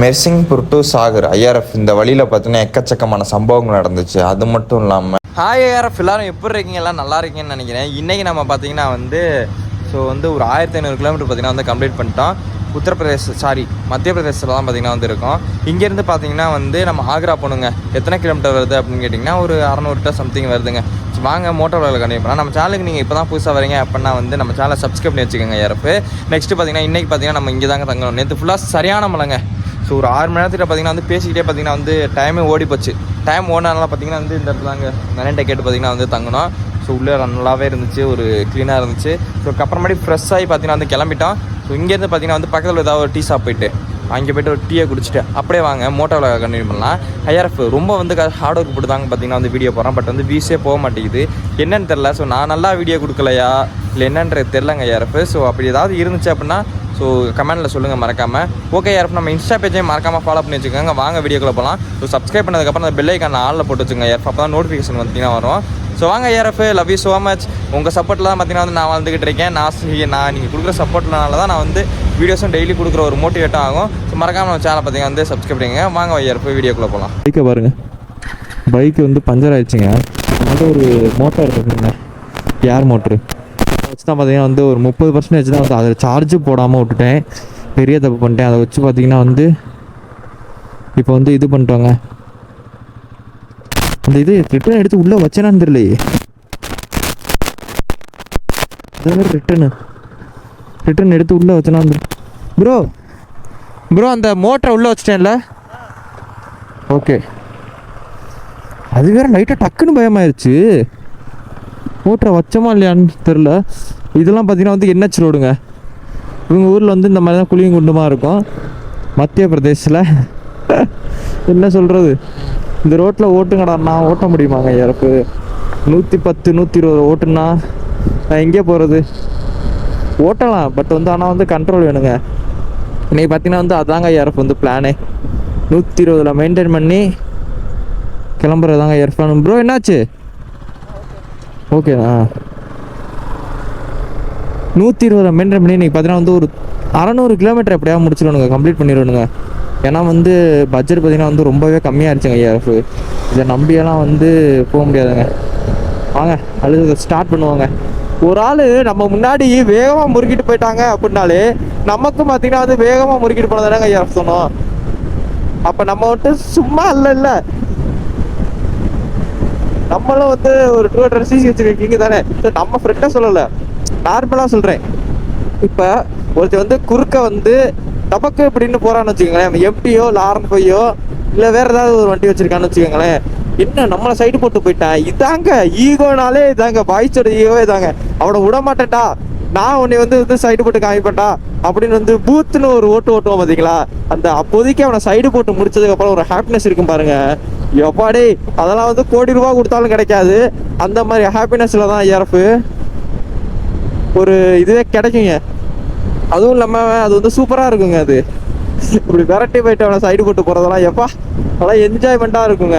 மெர்சிங்பூர் to Sagar IRF இந்த வழியில் பார்த்தீங்கன்னா எக்கச்சக்கமான சம்பவங்கள் நடந்துச்சு. அது மட்டும் இல்லாமல் ஹாய் ஐஆர்எஃப் எல்லோரும் எப்படி இருக்கீங்க? எல்லாம் நல்லா இருக்கீங்கன்னு நினைக்கிறேன். இன்றைக்கி நம்ம பார்த்தீங்கன்னா ஒரு 1500 கிலோமீட்டர் பார்த்தீங்கன்னா கம்ப்ளீட் பண்ணிட்டோம். மத்திய பிரதேசத்தில் தான் பார்த்தீங்கன்னா இருக்கோம். இங்கேருந்து பார்த்தீங்கன்னா நம்ம ஆக்ரா போகணுங்க. எத்தனை கிலோமீட்டர் வருது அப்படின்னு கேட்டிங்கன்னா ஒரு 600 சம்திங் வருதுங்க. வாங்க மோட்டர் விலையில் கண்டிப்பாக பண்ணலாம். நம்ம சேனலுக்கு நீங்கள் இப்போ தான் புதுசாக வரீங்க அப்படின்னா நம்ம சேனலை சப்ஸ்கிரைப் பண்ணி வச்சுக்கோங்க ஐஆர்எஃப். நெக்ஸ்ட்டு பார்த்தீங்கன்னா இன்றைக்கி பார்த்தீங்கன்னா நம்ம இங்கே தாங்க தங்கணும். நேற்று ஃபுல்லாக சரியான மழைங்க. ஸோ ஒரு 6 மணி நேரத்தில் பார்த்தீங்கன்னா பேசிக்கிட்டே பார்த்தீங்கன்னா டைமே ஓடி போச்சு. டைம் ஓடினால பார்த்தீங்கன்னா இந்த இடத்துல தாங்க நரேன்ட்ட கேட்டு பார்த்தீங்கன்னா தங்கணும். ஸோ உள்ளே நல்லாவே இருந்துச்சு, ஒரு க்ளீனாக இருந்துச்சு. ஸோ அப்புறமேடி ஃப்ரெஷ் ஆகி பார்த்தீங்கன்னா கிளம்பிட்டோம். ஸோ இங்கேருந்து பார்த்தீங்கன்னா பக்கத்தில் ஏதாவது ஒரு டீ ஷாப் போயிட்டு அங்கே போய்ட்டு ஒரு டீயை குடிச்சிட்டு அப்படியே வாங்க மோட்டோவில் கண்டினியூ பண்ணலாம். ஐஆர்எஃப் ரொம்ப ஹார்ட் ஒர்க் போட்டு தாங்க பார்த்தீங்கன்னா வீடியோ போகிறோம். பட் வீஸே போக மாட்டேங்குது, என்னன்னு தெரில. ஸோ நான் நல்லா வீடியோ கொடுக்கலையா இல்லை என்னன்றது தெரிலங்க ஐஆர்எஃப். ஸோ அப்படி ஏதாவது இருந்துச்சு அப்படின்னா ஸோ கமெண்ட்டில் சொல்லுங்கள் மறக்காமல். ஓகே ஐஆர்எஃப், நம்ம இன்ஸ்டா பேஜையும் மறக்காமல் ஃபாலோ பண்ணி வச்சுக்கோங்க. வாங்க வீடியோக்குள்ளே போகலாம். ஸோ சப்ஸ்கிரைப் பண்ணதுக்கப்புறம் அந்த பெல் ஐக்கான ஆளில் போட்டு வச்சுங்க ஐஆர்எஃப். அப்போ தான் நோட்டிஃபிகேஷன் பார்த்தீங்கன்னா வரும். ஸோ வாங்க IRF, love you so much. உங்கள் சப்போர்ட்டில் தான் பார்த்தீங்கன்னா நான் வந்துக்கிட்டு இருக்கேன். நான் நீங்கள் கொடுக்குற சப்போர்ட்னால தான் நான் வீடியோஸும் டெய்லி கொடுக்குற ஒரு மோட்டிவேட்டாக ஆகும். ஸோ மறக்காமல் நம்ம சேனலை பார்த்தீங்கன்னா சப்ஸ்கிரைப் பண்ணிங்க. வாங்க ஐஆர்எஃப் வீடியோக்குள்ளே போகலாம். பைக்கை பாருங்கள், பைக்கு பஞ்சர் ஆயிடுச்சுங்க. ஒரு மோட்டார் இருக்குங்க, ஏர் மோட்ரு வச்சு தான் பார்த்தீங்கன்னா ஒரு 30% தான் அதில் சார்ஜு போடாமல் விட்டுட்டேன். பெரிய தப்பு பண்ணிட்டேன். அதை வச்சு பார்த்தீங்கன்னா இப்போ இது பண்ணிட்டோங்க. அந்த இது ரிட்டர்ன் எடுத்து உள்ளே வச்சேனான்னு தெரியலையே. ரிட்டர்ன் எடுத்து உள்ளே வச்சேனா ப்ரோ அந்த மோட்டரை உள்ளே வச்சிட்டேன்ல. ஓகே, அது வேற லைட்டாக டக்குன்னு பயமாயிருச்சு. மோட்டரை வச்சோமா இல்லையான்னு தெரில. இதெல்லாம் பார்த்தீங்கன்னா NH ரோடுங்க. இவங்க ஊரில் இந்த மாதிரி தான் குழியும் குண்டுமா இருக்கும். மத்திய பிரதேசில் என்ன சொல்கிறது, இந்த ரோட்டில் ஓட்டுங்கடா, நான் ஓட்ட முடியுமாங்க யாருக்கு? 110 120 ஓட்டுனா நான் எங்கே போகிறது? ஓட்டலாம், பட் ஆனால் கண்ட்ரோல் வேணுங்க. இன்றைக்கி பார்த்தீங்கன்னா அதாங்க யாருக்கு பிளானே. 120 மெயின்டைன் பண்ணி கிளம்புறதாங்க ஏர் பிளான். ப்ரோ என்னாச்சு? ஓகே, 120 மெயின்டைன் பண்ணி இன்றைக்கி பார்த்தீங்கன்னா ஒரு 600 கிலோமீட்டர் எப்படியா முடிச்சிடணுங்க, கம்ப்ளீட் பண்ணிடணுங்க. ஏன்னா பட்ஜெட் பார்த்தீங்கன்னா ரொம்பவே கம்மியாகிடுச்சுங்க ஐஆர்எஃப். இதை நம்பியெல்லாம் போக முடியாதுங்க. வாங்க அது ஸ்டார்ட் பண்ணுவாங்க. ஒரு ஆள் நம்ம முன்னாடி வேகமாக முறுக்கிட்டு போயிட்டாங்க அப்படின்னாலே நமக்கும் பார்த்தீங்கன்னா வேகமாக முறுக்கிட்டு போனதானங்க ஐஆர்எஃப் சொன்னோம். அப்போ நம்ம சும்மா இல்லை, நம்மளும் ஒரு 200 cc வச்சுருக்கீங்க தானே. நம்ம ஃப்ரெண்டாக சொல்லலை, நார்மலாக சொல்கிறேன். இப்போ ஒருத்தர் குறுக்க டபக்கு இப்படின்னு போகிறான்னு வச்சுக்கோங்களேன். எம்டியோ இல்லை R15 இல்லை வேறு ஏதாவது ஒரு வண்டி வச்சுருக்கான்னு வச்சுக்கோங்களேன். என்ன நம்மளை சைடு போட்டு போயிட்டேன். இதாங்க ஈகோனாலே, இதாங்க பாய்ஸோட ஈகோவே இதாங்க. அவனை விட மாட்டேன்டா, நான் உன்னை சைடு போட்டு காமிப்பேன்டா அப்படின்னு பூத்துன்னு ஒரு ஓட்டுவோம் பார்த்தீங்களா. அந்த அப்போதைக்கு அவனை சைடு போட்டு முடிச்சதுக்கப்புறம் ஒரு ஹாப்பினஸ் இருக்கும் பாருங்க. எப்பாடி அதெல்லாம் கோடி ரூபா கொடுத்தாலும் கிடைக்காது. அந்த மாதிரி ஹாப்பினஸ்ல தான் ஐஆர்எஃப் ஒரு இதுவே கிடைக்குங்க. அதுவும் இல்லாமல் அது சூப்பராக இருக்குங்க. அது இப்படி விரட்டி போயிட்டு அவனை சைடு போட்டு போகிறதெல்லாம் எப்பா அதெல்லாம் என்ஜாய்மெண்ட்டாக இருக்குங்க.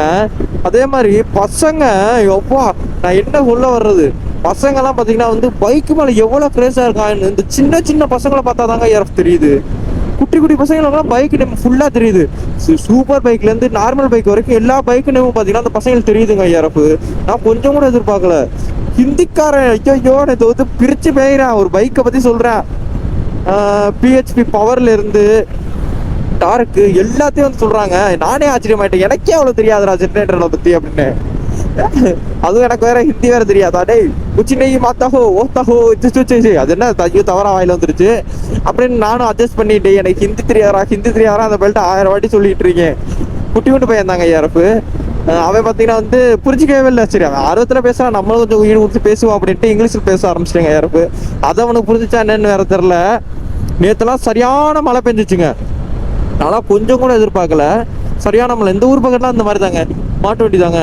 அதே மாதிரி பசங்க எப்பா, நான் என்ன சொல்ல வர்றது, பசங்கள்லாம் பார்த்தீங்கன்னா பைக்கு மேலே எவ்வளோ க்ரேஸாக இருக்காங்க. இந்த சின்ன சின்ன பசங்களை பார்த்தா தாங்க ஐஆர்எஃப் தெரியுது. குட்டி குட்டி பசங்களுக்குலாம் பைக் நேம் ஃபுல்லாக தெரியுது. சூப்பர் பைக்லேருந்து நார்மல் பைக் வரைக்கும் எல்லா பைக்கு நேமும் பார்த்தீங்கன்னா அந்த பசங்களுக்கு தெரியுதுங்க ஐஆர்எஃப். நான் கொஞ்சம் கூட எதிர்பார்க்கல. ஹிந்திக்காரன் ஐயோ நேற்று பிரித்து பேயிறேன். ஒரு பைக்கை பற்றி சொல்கிறேன், PHP பவர்லேருந்து டார்க்கு எல்லாத்தையும் சொல்கிறாங்க. நானே ஆச்சரியமாயிட்டேன், எனக்கே அவ்வளோ தெரியாதுடா ஜென்ரேட்டரை பற்றி அப்படின்னு. அதுவும் எனக்கு வேற ஹிந்தி வேற தெரியாதா. டேய் குச்சி நெய் மாத்தாஹோ ஓத்தாஹோ அது என்ன ஐயோ தவறா வாயில வந்துருச்சு அப்படின்னு நானும் அட்ஜஸ்ட் பண்ணிட்டேன். எனக்கு ஹிந்தி தெரியாதா அந்த பெல்ட் 1000 வாட்டி சொல்லிட்டு இருக்கேன். குட்டி கொண்டு போயிருந்தாங்க ஐஆர்எஃப். அவன் பார்த்தீங்கன்னா புரிஞ்சிக்கவே இல்லை. சரி, அவன் ஆர்வத்தில் பேசுகிறான், நம்மளும் கொஞ்சம் உயிர் கொடுத்து பேசுவோம் அப்படின்ட்டு இங்கிலீஷில் பேச ஆரம்பிச்சிட்டாங்க ஐஆர்எஃப். அதை அவனுக்கு புரிஞ்சிச்சா என்னன்னு வேற தெரில. நேற்றுலாம் சரியான மழை பெஞ்சிச்சுங்க. நான்லாம் கொஞ்சம் கூட எதிர்பார்க்கல. சரியான மழை. இந்த ஊர் பக்கத்துலாம் இந்த மாதிரி தாங்க, மாட்டு வண்டி தாங்க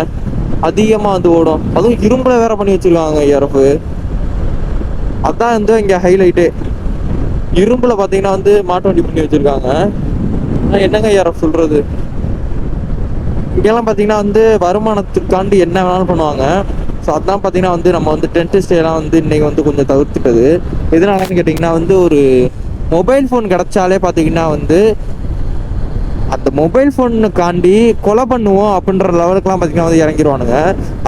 அதிகமாக ஓடும். அதுவும் இரும்புல வேற பண்ணி வச்சிருக்காங்க ஐஆர்எஃப். அதான் இங்கே ஹைலைட்டு. இரும்புல பார்த்தீங்கன்னா மாட்டு வண்டி பண்ணி வச்சிருக்காங்க. என்னங்க ஐஆர்எஃப் சொல்றது, இங்கெல்லாம் பார்த்தீங்கன்னா வருமானத்துக்காண்டி என்ன வேணாலும் பண்ணுவாங்க. ஸோ அதான் பார்த்தீங்கன்னா நம்ம டென்ட் ஸ்டேலாம் இன்னைக்கு கொஞ்சம் தவிர்த்துட்டது. எதனாலன்னு கேட்டிங்கன்னா ஒரு மொபைல் ஃபோன் கிடச்சாலே பார்த்தீங்கன்னா அந்த மொபைல் ஃபோனுக்காண்டி கொலை பண்ணுவோம் அப்படின்ற லெவலுக்குலாம் பார்த்தீங்கன்னா வந்து இறங்கிடுவானுங்க.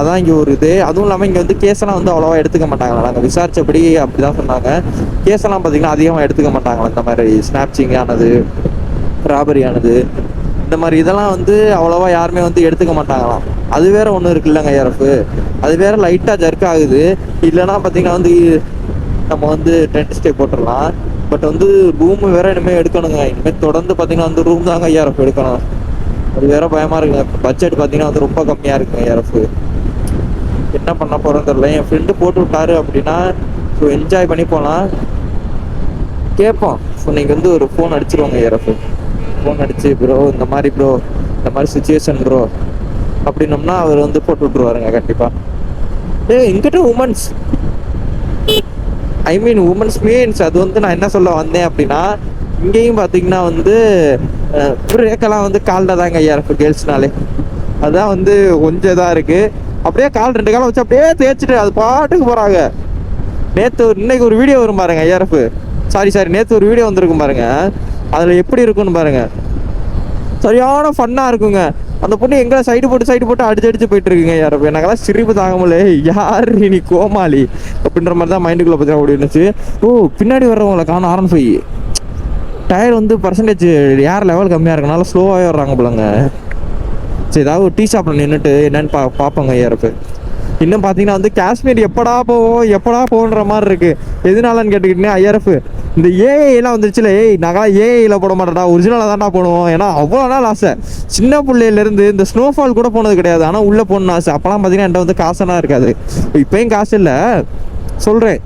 அதான் இங்கே ஒரு இது. அதுவும் இல்லாமல் இங்கே வந்து கேஸெல்லாம் வந்து அவ்வளோவா எடுத்துக்க மாட்டாங்களா. நாங்கள் விசாரிச்சபடி அப்படி தான் சொன்னாங்க. கேஸெல்லாம் பார்த்தீங்கன்னா அதிகமாக எடுத்துக்க மாட்டாங்களா. இந்த மாதிரி ஸ்னாப்சிங் ஆனது, ராபரி ஆனது, இந்த மாதிரி இதெல்லாம் வந்து அவ்வளோவா யாருமே வந்து எடுத்துக்க மாட்டாங்களாம். அது வேற ஒன்று இருக்குல்லங்க ஐஆர்எஃப், அது வேற லைட்டாக ஜர்க் ஆகுது. இல்லைன்னா பார்த்தீங்கன்னா வந்து நம்ம வந்து டென்ட் ஸ்டே போட்டுடலாம். பட் வந்து ரூம் வேற இனிமேல் எடுக்கணுங்க. இனிமேல் தொடர்ந்து பார்த்தீங்கன்னா வந்து ரூம் தாங்க ஐஆர்எஃப் எடுக்கணும். அது வேற பயமா இருக்குங்க. பட்ஜெட் பார்த்தீங்கன்னா வந்து ரொம்ப கம்மியாக இருக்குங்க ஐஆர்எஃப். என்ன பண்ண போகிறோன்னு தெரியல. என் ஃப்ரெண்டு போட்டு விட்டாரு அப்படின்னா ஸோ என்ஜாய் பண்ணி போகலாம். கேட்போம். ஸோ நீங்கள் வந்து ஒரு ஃபோன் அடிச்சிருவாங்க ஐஆர்எஃப். ஃபோன் அடிச்சு ப்ரோ இந்த மாதிரி சுச்சுவேஷன் ப்ரோ அப்படின்னோம்னா அவர் வந்து போட்டு விட்ருவாருங்க கண்டிப்பாக. இங்கிட்ட உமன்ஸ் உமன்ஸ் மீன்ஸ் அது வந்து நான் என்ன சொல்ல வந்தேன் அப்படின்னா, இங்கேயும் பார்த்தீங்கன்னா வந்து பிரேக்கெல்லாம் வந்து காலில் தாங்க ஐஆர்எஃப் கேர்ள்ஸ்னாலே. அதுதான் வந்து கொஞ்சம் இதாக இருக்குது. அப்படியே கால் 2 காலம் வச்சு அப்படியே தேய்ச்சிட்டு அது பாட்டுக்கு போகிறாங்க. இன்னைக்கு ஒரு வீடியோ வரும் பாருங்க ஐஆர்எஃப். சாரி நேற்று ஒரு வீடியோ வந்திருக்கும் பாருங்க. அதில் எப்படி இருக்குன்னு பாருங்க. சரியான ஃபன்னாக இருக்குங்க. அந்த பொண்ணு எங்களை சைடு போட்டு அடிச்சு போயிட்டு இருக்குங்க ஐஆர்எஃப். எனக்கெல்லாம் சிரிப்பு தாங்க முடியல. யார் நீ கோமாளி அப்படின்ற மாதிரி தான் மைண்டுக்குள்ளே பார்த்தீங்கன்னா ஓடி இருந்துச்சு. பின்னாடி வர்றவங்களை காணும் R15 டயர் வந்து பர்சன்டேஜ் ஏர் லெவல் கம்மியாக இருக்கனால ஸ்லோவாகவே வர்றாங்க போலங்க. சரி, ஏதாவது ஒரு டீ ஷாப்பில் நின்றுட்டு என்னன்னு பார்ப்போங்க ஐஆர்எஃப். இன்னும் பார்த்தீங்கன்னா வந்து காஷ்மீர் எப்படா போவோன்ற மாதிரி இருக்குது. எதனாலன்னு கேட்டுக்கிட்டீங்கன்னா ஐஆர்எஃப் இந்த ஏஐலாம் வந்துருச்சுல. நாங்களாம் ஏஐயில் போட மாட்டோம்டா, ஒரிஜினலாக தான்டா போடுவோம். ஏன்னா அவ்வளோ நாள் ஆசை. சின்ன பிள்ளையிலேருந்து இந்த ஸ்னோஃபால் கூட போனது கிடையாது. ஆனால் உள்ளே போகணுன்னு ஆசை. அப்போலாம் பார்த்தீங்கன்னா என்கிட்ட வந்து காசெல்லாம் இருக்காது. இப்போயும் காசு இல்லை சொல்கிறேன்.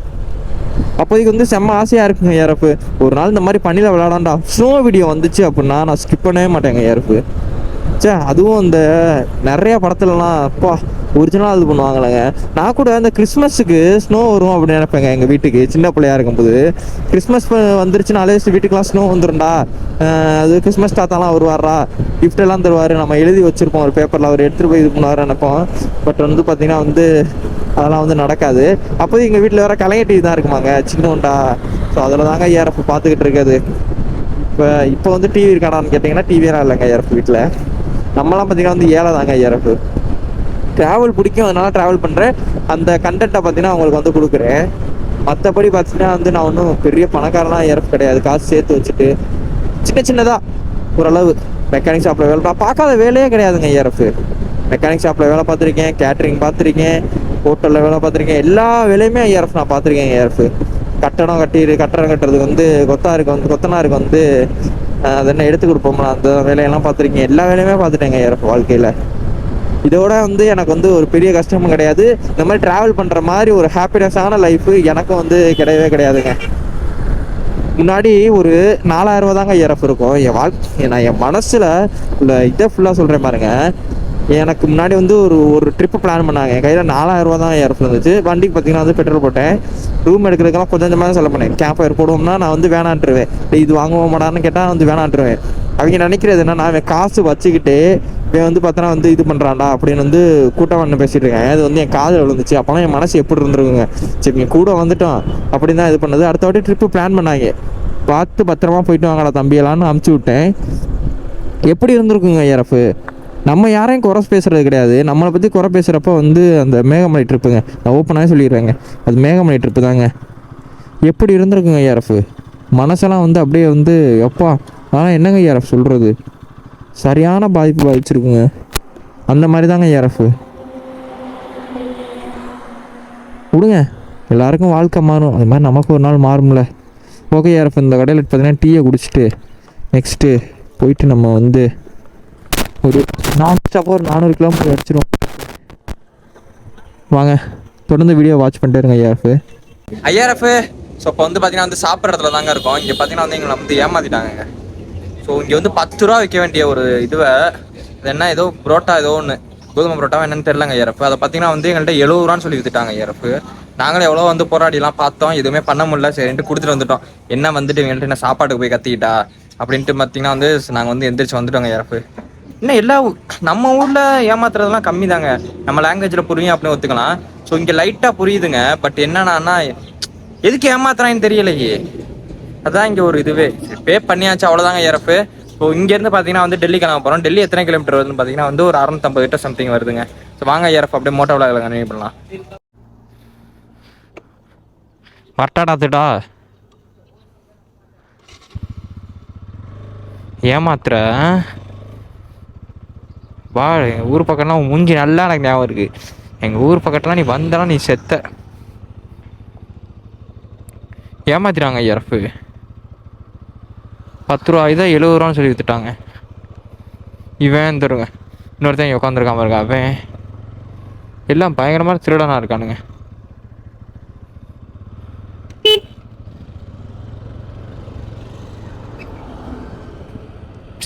அப்போதைக்கு வந்து செம்ம ஆசையாக இருக்குங்க ஐஆர்எஃப். ஒரு நாள் இந்த மாதிரி பண்ணியில் விளையாடாண்டா ஸ்னோ வீடியோ வந்துச்சு அப்படின்னா நான் ஸ்கிப் பண்ணவே மாட்டேங்க ஐஆர்எஃப். அதுவும் இந்த நிறைய படத்துலலாம் அப்பா ஒரிஜினலாக இது பண்ணுவாங்களேங்க. நான் கூட இந்த கிறிஸ்மஸுக்கு ஸ்னோ வரும் அப்படின்னு நினைப்பேங்க. எங்கள் வீட்டுக்கு சின்ன பிள்ளையா இருக்கும்போது கிறிஸ்மஸ் வந்துருச்சுனாலே வீட்டுக்கெலாம் ஸ்னோ வந்துடும்டா, அது கிறிஸ்மஸ் தாத்தாலாம் வருவாரா, கிஃப்டெல்லாம் தருவார், நம்ம எழுதி வச்சுருப்போம் ஒரு பேப்பரில், அவர் எடுத்துகிட்டு போய் இது பண்ணுவார் நினைப்போம். பட் வந்து பார்த்திங்கன்னா வந்து அதெல்லாம் வந்து நடக்காது. அப்போது எங்கள் வீட்டில் வேறு கலைஞர் டிவி தான் இருக்குமாங்க சின்னோண்டா. ஸோ அதில் தாங்க ஐஆர்எஃப் பார்த்துக்கிட்டு இருக்காது. இப்போ வந்து டிவி இருக்காடான்னு கேட்டிங்கன்னா டிவியெல்லாம் இல்லைங்க ஐஆர்எஃப் வீட்டில். நம்மலாம் பார்த்தீங்கன்னா வந்து ஏழை தாங்க ஐஆர்எஃப். ட்ராவல் பிடிக்கும், அதனால ட்ராவல் பண்ணுறேன். அந்த கண்டென்ட்டை பார்த்தீங்கன்னா அவங்களுக்கு வந்து கொடுக்குறேன். மற்றபடி பார்த்தீங்கன்னா வந்து நான் ஒன்றும் பெரிய பணக்காரலாம் ஐஆர்எஃப் கிடையாது. காசு சேர்த்து வச்சுட்டு சின்னதாக ஓரளவு மெக்கானிக் ஷாப்பில் வேலை பார்க்காத வேலையே கிடையாதுங்க ஐஆர்எஃப். மெக்கானிக் ஷாப்பில் வேலை பார்த்துருக்கேன், கேட்ரிங் பார்த்துருக்கேன், ஹோட்டலில் வேலை பார்த்துருக்கேன். எல்லா வேலையுமே ஐஆர்எஃப் நான் பார்த்துருக்கேன் ஐஆர்எஃப். கட்டடம் கட்டுறதுக்கு வந்து கொத்தனாருக்கு வந்து அது என்ன எடுத்து கொடுப்போம்ல, அந்த வேலையெல்லாம் பார்த்துருக்கேன். எல்லா வேலையுமே பார்த்துட்டேங்க ஐஆர்எஃப் வாழ்க்கையில். இதோட வந்து எனக்கு வந்து ஒரு பெரிய கஷ்டமும் கிடையாது. இந்த மாதிரி ட்ராவல் பண்ணுற மாதிரி ஒரு ஹாப்பினஸான லைஃபு எனக்கும் வந்து கிடையவே கிடையாதுங்க. முன்னாடி ஒரு 4000 ரூபா தாங்க ஐஆர்எஃப் இருக்கும் நான் என் மனசில் உள்ள இதை ஃபுல்லாக சொல்கிறேன் பாருங்க. எனக்கு முன்னாடி வந்து ஒரு ட்ரிப்பு பிளான் பண்ணாங்க. என் கையில் 4000 ரூபா தான் ஐஆர்எஃப் இருந்துச்சு. வண்டிக்கு பார்த்தீங்கன்னா வந்து பெட்ரோல் போட்டேன். ரூம் எடுக்கிறதுக்கெல்லாம் கொஞ்சமாக தான் செலவு பண்ணேன். கேம்ப் ஃபயர் போடுவோம்னா நான் வந்து வேணான்ட்டுருவேன். இது வாங்குவோம் மாட்டான்னு கேட்டால் வந்து வேணான்ட்டுருவேன். அவங்க நினைக்கிறது என்னன்னா அவன் காசு வச்சுக்கிட்டு இவன் வந்து பார்த்தோன்னா வந்து இது பண்ணுறான்டா அப்படின்னு வந்து கூட்டம் பண்ண பேசிகிட்டு இருக்கேன். அது வந்து என் காதில் விழுந்துச்சு. அப்போலாம் என் மனசு எப்படி இருந்துருக்குங்க. சரி நீ கூட வந்துட்டோம் அப்படின்னு தான் இது பண்ணது. அடுத்த வாட்டி ட்ரிப்பு பிளான் பண்ணாங்க. பார்த்து பத்திரமா போயிட்டு வாங்கடா தம்பியெல்லான்னு அமுச்சு விட்டேன். எப்படி இருந்திருக்குங்க ஐஆர்எஃப். நம்ம யாரையும் குறை பேசுறது கிடையாது. நம்மளை பற்றி குறை பேசுகிறப்ப வந்து அந்த மேகமலை ட்ரிப்புங்க, நான் ஓப்பனாகவே சொல்லிடுறேங்க, அது மேகமலை ட்ரிப்பு தாங்க. எப்படி இருந்திருக்குங்க ஐஆர்எஃப். மனசெல்லாம் வந்து அப்படியே வந்து எப்பா. ஆனால் என்னங்க ஐஆர்எஃப் சொல்கிறது, சரியான பாதிச்சிருக்குங்க. அந்த மாதிரி தாங்க ஐஆர்எஃப். விடுங்க, எல்லாருக்கும் வாழ்க்கை மாறும், அது மாதிரி நமக்கு ஒரு நாள் மாறும்ல. ஓகே ஐஆர்எஃப், இந்த கடையில் பார்த்தீங்கன்னா டீயை குடிச்சிட்டு நெக்ஸ்ட்டு போயிட்டு நம்ம வந்து ஒரு 400 கிலோமீட்டர் அடிச்சிடும். வாங்க தொடர்ந்து வீடியோ வாட்ச் பண்ணிட்டே இருங்க ஐஆர்எஃப். ஸோ இப்போ வந்து பார்த்தீங்கன்னா வந்து சாப்பிட்ற இடத்துல தாங்க இருக்கும். இங்கே பார்த்தீங்கன்னா வந்து எங்களை வந்து ஏமாற்றிட்டாங்க. ஸோ இங்கே வந்து 10 ரூபா விற்க வேண்டிய ஒரு இதுவை, அது என்ன ஏதோ புரோட்டா ஏதோ ஒன்று கோதுமை புரோட்டாவை என்னன்னு தெரிலங்க ஐஆர்எஃப். அதை பார்த்தீங்கன்னா வந்து எங்கள்கிட்ட 70 ரூபான்னு சொல்லி விற்றுட்டாங்க ஐஆர்எஃப். நாங்களும் எவ்வளோ வந்து போராடிலாம் பார்த்தோம், எதுவுமே பண்ண முடியல. சரின்ட்டு கொடுத்துட்டு வந்துட்டோம். என்ன வந்துட்டு எங்கள்கிட்ட என்ன சாப்பாட்டுக்கு போய் கத்திக்கிட்டா அப்படின்ட்டு பார்த்தீங்கன்னா வந்து நாங்கள் வந்து எந்திரிச்சு வந்துட்டோங்க ஐஆர்எஃப். இன்னும் எல்லா நம்ம ஊரில் ஏமாத்துறதுலாம் கம்மி தாங்க. நம்ம லாங்குவேஜில் புரியும் அப்படின்னு ஒத்துக்கலாம். ஸோ இங்கே லைட்டாக புரியுதுங்க. பட் என்னன்னா எதுக்கு ஏமாத்துறான்னு தெரியலையே. அதான் இங்கே ஒரு இதுவே. பே பண்ணியாச்சு அவ்வளோதாங்க ஐஆர்எஃப். ஸோ இங்கேருந்து பார்த்தீங்கன்னா வந்து டெல்லி கிளம்ப போகிறோம். டெல்லி எத்தனை கிலோமீட்டர் வருதுன்னு பார்த்தீங்கன்னா வந்து ஒரு 650 கிட்ட சம்திங் வருதுங்க. ஸோ வாங்க ஐஆர்எஃப் அப்படியே மோட்டோ விளாக்ல கண்டினியூ பண்ணலாம். வரட்டாடாத்துடா ஏமாத்துற வா. எங்கள் ஊர் பக்கம்லாம் மூஞ்சி நல்லா எனக்கு ஞாபகம் இருக்குது. எங்கள் ஊர் பக்கத்துலாம் நீ வந்தாலும் நீ செத்த. ஏமாத்திராங்க ஐஆர்எஃப். 10 ரூபா இதை 70 ரூபான்னு சொல்லி வித்துட்டாங்க. இவன் தருங்க இன்னொருத்தன் இங்கே உட்காந்துருக்காம இருக்கா. அவன் எல்லாம் பயங்கரமாக திருடனா இருக்கானுங்க.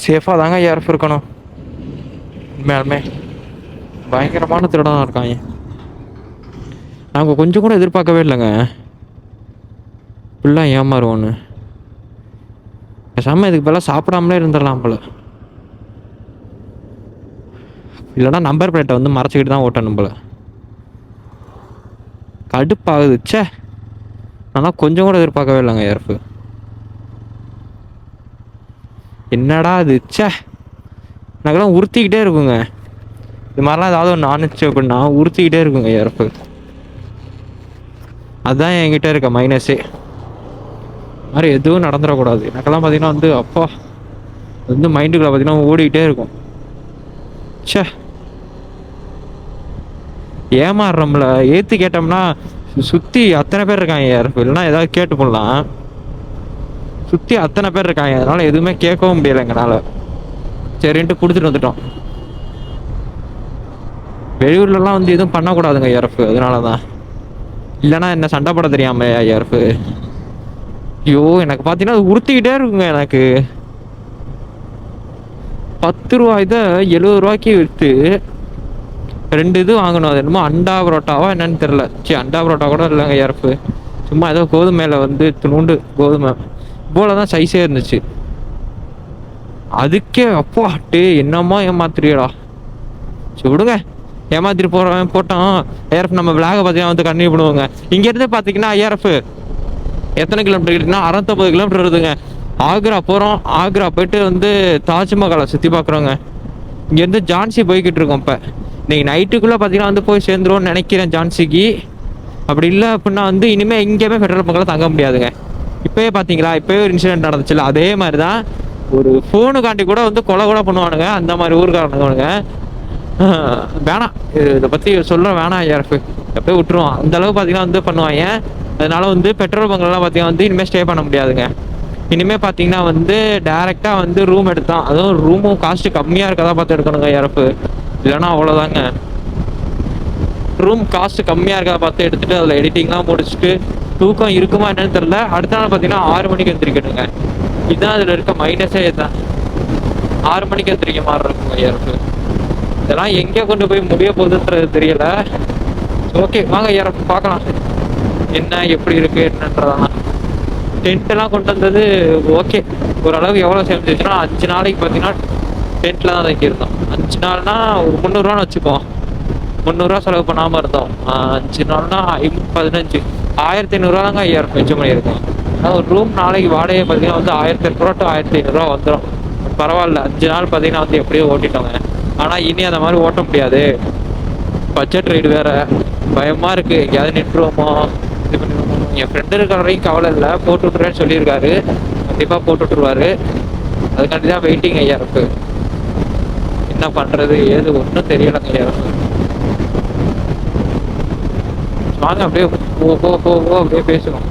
சேஃபாக தாங்க ஐஆர்எஃப் இருக்கணும். உண்மையாலுமே பயங்கரமான திருடனா இருக்காங்க. நாங்கள் கொஞ்சம் கூட எதிர்பார்க்கவே இல்லைங்க ஃபுல்லாக ஏமாறுவோன்னு. பேசாமல் இதுக்கு பதிலாக சாப்பிடாமலே இருந்துடலாம் போல. இல்லைனா நம்பர் பிளேட்டை வந்து மறைச்சிக்கிட்டு தான் ஓட்டணும் போல. கடுப்பாகுது. சே, ஆனால் கொஞ்சம் கூட எதிர்பார்க்கவே இல்லைங்க ஐஆர்எஃப். என்னடா அது. சே, எனக்கெல்லாம் உறுத்திக்கிட்டே இருக்குங்க இது மாதிரிலாம். ஏதாவது ஒன்று ஆனிச்சு அப்படின்னா உறுத்திக்கிட்டே இருக்குங்க ஐஆர்எஃப். அதுதான் என்கிட்ட இருக்க மைனஸே. மாதிரி எதுவும் நடந்துடக்கூடாது. எனக்கெல்லாம் பார்த்தீங்கன்னா வந்து அப்பா வந்து மைண்டுக்குள்ள பார்த்தீங்கன்னா ஓடிக்கிட்டே இருக்கும். சே, ஏமாறுறோம்ல. ஏற்றி கேட்டோம்னா சுற்றி அத்தனை பேர் இருக்காங்க ஐஆர்எஃப். இல்லைன்னா ஏதாவது கேட்டு போடலாம். சுற்றி அத்தனை பேர் இருக்காங்க. அதனால எதுவுமே கேட்கவும் முடியலை எங்களால். சரின்ட்டு கொடுத்துட்டு வந்துட்டோம். வெளியூர்லலாம் வந்து எதுவும் பண்ணக்கூடாதுங்க ஐஆர்எஃப். அதனால தான். இல்லைன்னா என்ன சண்டை போட தெரியாம ஐஆர்எஃப். ஐயோ, எனக்கு பார்த்தீங்கன்னா அது உறுத்திக்கிட்டே இருக்குங்க. எனக்கு 10 ரூபா இதை 70 ரூபாய்க்கு விற்று 2 இது வாங்கணும். அது என்னமோ அண்டா பரோட்டாவா என்னன்னு தெரில. அண்டா பரோட்டா கூட இல்லைங்க ஐஆர்எஃப். சும்மா ஏதோ கோதுமையில் வந்து துணுண்டு கோதுமை போல தான் சைஸே இருந்துச்சு. அதுக்கே அப்போ அட்டே என்னம்மா ஏமாத்திரியடா. சரி விடுங்க, ஏமாத்திட்டு போகிறவன் போட்டோம். ஐஆர்எஃப் நம்ம விளாக பார்த்தீங்கன்னா வந்து கண்டினியூ பண்ணுவோங்க. இங்கேருந்து பார்த்தீங்கன்னா ஐஆர்எஃப் எத்தனை கிலோமீட்டர் கிட்டனா 650 கிலோமீட்டர் வருதுங்க. ஆக்ரா போகிறோம். ஆக்ரா போயிட்டு வந்து தாஜ்மஹாலை சுற்றி பார்க்குறோங்க. இங்கேருந்து ஜான்சி போய்கிட்டு இருக்கோம். இப்போ இன்னைக்கு நைட்டுக்குள்ளே பார்த்தீங்கன்னா வந்து போய் சேர்ந்துருவோம்னு நினைக்கிறேன் ஜான்சிக்கு. அப்படி இல்லை அப்படின்னா வந்து இனிமேல் எங்கேயுமே பெட்ரோல் பங்கில் தங்க முடியாதுங்க. இப்போயே பார்த்தீங்களா, இப்போயே ஒரு இன்சிடென்ட் நடந்துச்சுல, அதே மாதிரி தான். ஒரு ஃபோனுக்காண்டி கூட வந்து கொலை கூட பண்ணுவானுங்க அந்த மாதிரி ஊருக்காரனுங்க. வேணாம், இதை பற்றி சொல்ல வேணாம் ஐஆர்எஃப். எப்போயே விட்டுருவோம். அந்த அளவு பார்த்தீங்கன்னா வந்து பண்ணுவாங்க. அதனால வந்து பெட்ரோல் பங்கெல்லாம் பார்த்தீங்கன்னா வந்து இனிமேல் ஸ்டே பண்ண முடியாதுங்க. இனிமேல் பார்த்தீங்கன்னா வந்து டேரெக்டாக வந்து ரூம் எடுத்தான். அதுவும் ரூமும் காஸ்ட்டு கம்மியாக இருக்கதா பார்த்து எடுக்கணுங்க ஐஆர்எஃப். இல்லைன்னா அவ்வளோதாங்க. ரூம் காஸ்ட்டு கம்மியாக இருக்கா பார்த்து எடுத்துகிட்டு அதில் எடிட்டிங்லாம் முடிச்சுட்டு தூக்கம் இருக்குமா என்னன்னு தெரில. அடுத்த நாள் பார்த்தீங்கன்னா 6 மணிக்கு எந்திரிக்கணுங்க. இதுதான் அதில் இருக்க மைனஸே. இதுதான் 6 மணிக்கு எந்திரிக்க மாதிரி இருக்குங்க ஐஆர்எஃப். இதெல்லாம் எங்கே கொண்டு போய் முடிய போகுதுன்றது தெரியல. ஓகே வாங்க ஐஆர்எஃப் பார்க்கலாம் என்ன எப்படி இருக்குது என்னன்றதெல்லாம். டென்ட்டெல்லாம் கொண்டு வந்தது ஓகே. ஓரளவு எவ்வளோ சேர்ந்துச்சுன்னா 5 நாளைக்கு பார்த்தீங்கன்னா டென்ட்டில் தான் தங்கியிருந்தோம். 5 நாள்னா ஒரு 300 வச்சுப்போம். 300 செலவு பண்ணாமல் இருந்தோம். 5 நாள்னா 15 1500 தாங்க ஐஆர்எஃப் மிச்சம் பண்ணியிருக்கோம். ஆனால் ஒரு ரூம் நாளைக்கு வாடகை பார்த்தீங்கன்னா வந்து 1800 to 1500 வந்துடும். பரவாயில்ல, 5 நாள் பார்த்தீங்கன்னா வந்து எப்படியோ ஓட்டிட்டோங்க. ஆனால் இனி அந்த மாதிரி ஓட்ட முடியாது. பட்ஜெட் ரைடு வேறு பயமாக இருக்குது. எங்கேயாவது நின்றுவோமோ இது பண்ணிடுவோமோ. என் ஃப்ரெண்டு இருக்கிற வரைக்கும் கவலை இல்லை, போட்டு விட்ருவேன்னு சொல்லியிருக்காரு. கண்டிப்பாக போட்டு விட்ருவாரு. அதுக்காண்டி தான் வெயிட்டிங் ஐஆர்எஃப். என்ன பண்ணுறது ஏது ஒன்றும் தெரியலைங்க ஐஆர்எஃப். வாங்க அப்படியே அப்படியே பேசணும்.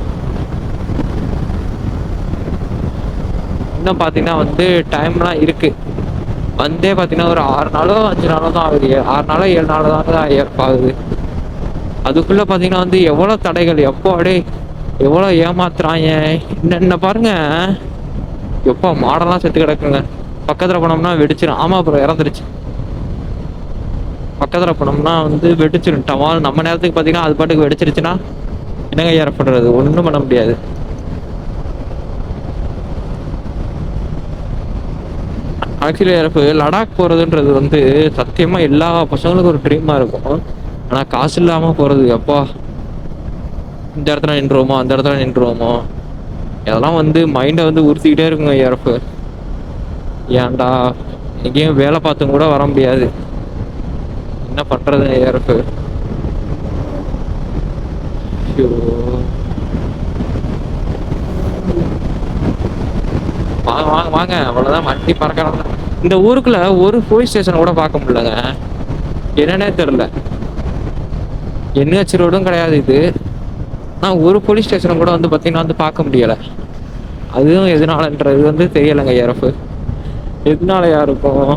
இன்னும் பார்த்தீங்கன்னா வந்து டைம்லாம் இருக்குது. வந்தே பார்த்தீங்கன்னா ஒரு 6 நாளோ 5 நாளோ தான் ஆகுது. 6 நாளோ 7 நாளோ தான் ஐஆர்எஃப் ஆகுது. அதுக்குள்ளே பார்த்தீங்கன்னா வந்து எவ்வளோ தடைகள், எப்போ அப்படியே எவ்வளோ ஏமாத்துறாங்க. என்ன பாருங்க, எப்போ மாடெல்லாம் செத்து கிடக்குங்க. பக்கத்தில் போனோம்னா வெடிச்சிடும். ஆமாம் அப்புறம் இறந்துருச்சு. பக்கத்தில் போனோம்னா வந்து வெடிச்சிடும் டவால். நம்ம நேரத்துக்கு பார்த்தீங்கன்னா அது பாட்டுக்கு வெடிச்சிருச்சுன்னா என்னங்க ஐஆர்எஃப் பண்ணுறது? ஒன்றும் பண்ண முடியாது. ஆக்சுவலி ஐஆர்எஃப் லடாக் போகிறதுன்றது வந்து சத்தியமாக எல்லா பசங்களுக்கும் ஒரு ட்ரீமாக இருக்கும். ஆனால் காசு இல்லாமல் போகிறது, எப்பா இந்த இடத்துல நின்றுவோமோ அந்த இடத்துல நின்றுவோமோ, அதெல்லாம் வந்து மைண்டை வந்து உறுத்திக்கிட்டே இருக்குங்க ஐஆர்எஃப். ஏன்டா எங்கேயும் வேலை பார்த்தும் கூட வர முடியாது. என்ன பண்றது ஏறப்பு. ஐயோ, வாங்க வாங்க வாங்க, அவ்வளோதான் வண்டி பறக்கலாம். இந்த ஊருக்குள்ள ஒரு போலீஸ் ஸ்டேஷன் கூட பார்க்க முடியலங்க, என்னன்னே தெரில. NH ரோடும் கிடையாது இது. ஆனால் ஒரு போலீஸ் ஸ்டேஷனும் கூட வந்து பார்த்தீங்கன்னா வந்து பார்க்க முடியலை. அதுவும் எதனாலன்றது வந்து தெரியலைங்க ஏறப்பு. எதனாலயா இருக்கும்?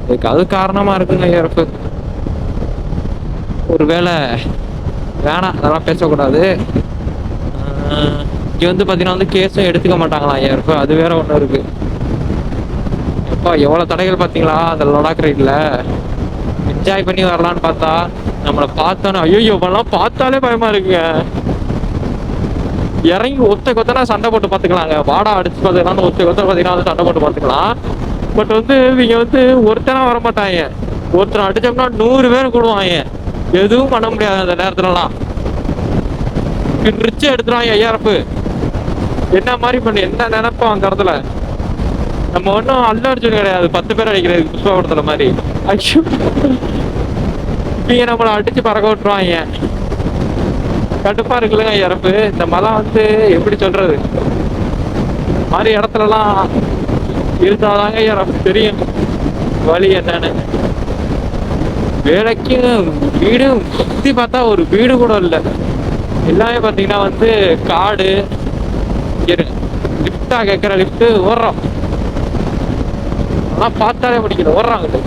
அதுக்கு அது காரணமா இருக்குங்க ஏறப்பு. ஒருவேளை வேணாம், அதெல்லாம் பேசக்கூடாது. இங்கே வந்து பார்த்தீங்கன்னா வந்து கேஸும் எடுத்துக்க மாட்டாங்களாம் ஏறப்பு. அது வேற ஒன்று இருக்கு. எப்பா எவ்வளோ தடைகள் பார்த்தீங்களா அந்த லடாக் ரைடில். என்ஜாய் பண்ணி வரலான்னு பார்த்தா நம்மளை பார்த்தானே ஐயோ இவெல்லாம் பார்த்தாலே பயமா இருக்குங்க. இறங்கி ஒத்த கொத்தனா சண்டை போட்டு பார்த்துக்கலாங்க, வாடா அடிச்சு பார்த்துக்கலாம்னு ஒத்த கொத்த பார்த்தீங்கன்னா வந்து சண்டை போட்டு பார்த்துக்கலாம். பட் வந்து இவங்க வந்து ஒருத்தனா வர மாட்டாங்க. ஒருத்தனை அடிச்சோம்னா 100 பேர் கூடுவாங்க. எதுவும் பண்ண முடியாது அந்த நேரத்துலலாம். ரிச்சு எடுத்துருவாங்க ஐயாரப்பு. என்ன மாதிரி பண்ணி என்ன நினைப்போம் அந்த இடத்துல. நம்ம ஒன்றும் அல்ல அடிச்சது கிடையாது, 10 பேர் அடிக்கிறது புஷ்பா படத்துல மாதிரி. ஐயோ, இவங்க நம்மளை அடிச்சு பறக்க விட்டுருவாங்க. கடுப்பா இருக்குல்லங்க இறப்பு. இந்த மலை வந்து எப்படி சொல்றது, மாதிரி இடத்துலலாம் இருந்தாதாங்க இறப்பு தெரியும் வழி என்னன்னு. வேலைக்கும் வீடு சுத்தி பார்த்தா ஒரு வீடு கூட இல்லை. எல்லாமே பார்த்தீங்கன்னா வந்து காடு. லிஃப்டா கேட்குற லிஃப்ட் ஓடுறோம், ஆனால் பார்த்தாலே பிடிக்கல ஓடுறாங்க.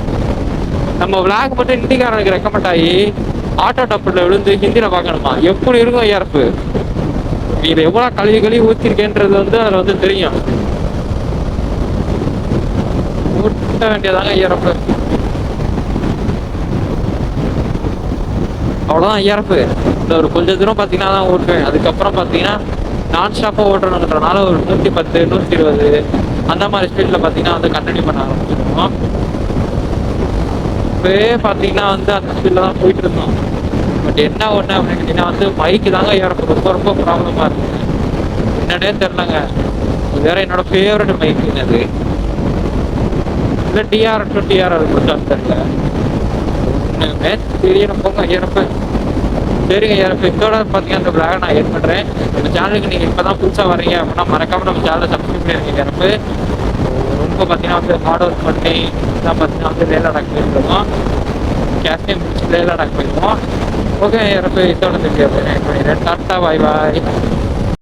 நம்ம விளாக் மட்டும் ஹிந்திக்காரனுக்கு ரெக்கமெண்ட் ஆகி ஆட்டோ டப்பில் விழுந்து ஹிந்தியில் பார்க்கணுமா? எப்படி இருக்கும் ஐயாரப்பு. இதில் எவ்வளோ கழுவி ஊற்றிருக்கேன்றது வந்து அதில் வந்து தெரியும். ஊட்ட வேண்டியதாங்க ஐயாரப்பு. அவ்வளோதான் ஐயாரப்பு. இந்த ஒரு கொஞ்சம் தூரம் பார்த்தீங்கன்னா தான் ஓட்டுவேன். அதுக்கப்புறம் பார்த்தீங்கன்னா நான் ஸ்டாப்பாக ஓட்டுறதுன்றனால ஒரு 110 120 அந்த மாதிரி ஸ்பீடில் பார்த்தீங்கன்னா வந்து கண்டினியூ பண்ண ஆரம்பிச்சிருக்கோம். இப்போவே பார்த்தீங்கன்னா வந்து அந்த ஸ்பீடில் தான் போயிட்டு இருந்தோம். பட் என்ன ஒன்று அப்படின்னு கேட்டிங்கன்னா வந்து மைக்கு தாங்க ஏறப்போ ரொம்ப ரொம்ப ப்ராப்ளமாக இருக்குது. என்னன்னே தெரிலங்க. அது வேற என்னோட ஃபேவரட் மைக்குங்க அது. இல்லை DR20R அது மட்டும் தெரியல. ஒன்றுமே தெரியணும் போங்க ஏறப்ப. சரிங்க ஏறப்ப இதோட பார்த்தீங்கன்னா அந்த விளாக நான் ஏட் பண்ணுறேன். நம்ம சேனலுக்கு நீங்கள் இப்போ தான் புதுசாக வரீங்க அப்படின்னா மறக்காமல் நம்ம சேனலை சப்ஸ்கிரைப் பண்ணிருக்கீங்க ஏறப்பு. ரொம்ப பார்த்தீங்கன்னா வந்து ஹார்ட் ஒர்க் பண்ணி தான் பார்த்தீங்கன்னா வந்து லே லடாக் போயிருக்கோம். கேஷ்மே முடிச்சு லே லடாக் போயிருக்கோம். ஓகே ஏறப்பு இதோட தெரியாது பண்ணிடுறேன். டாட்டா பாய் பாய்.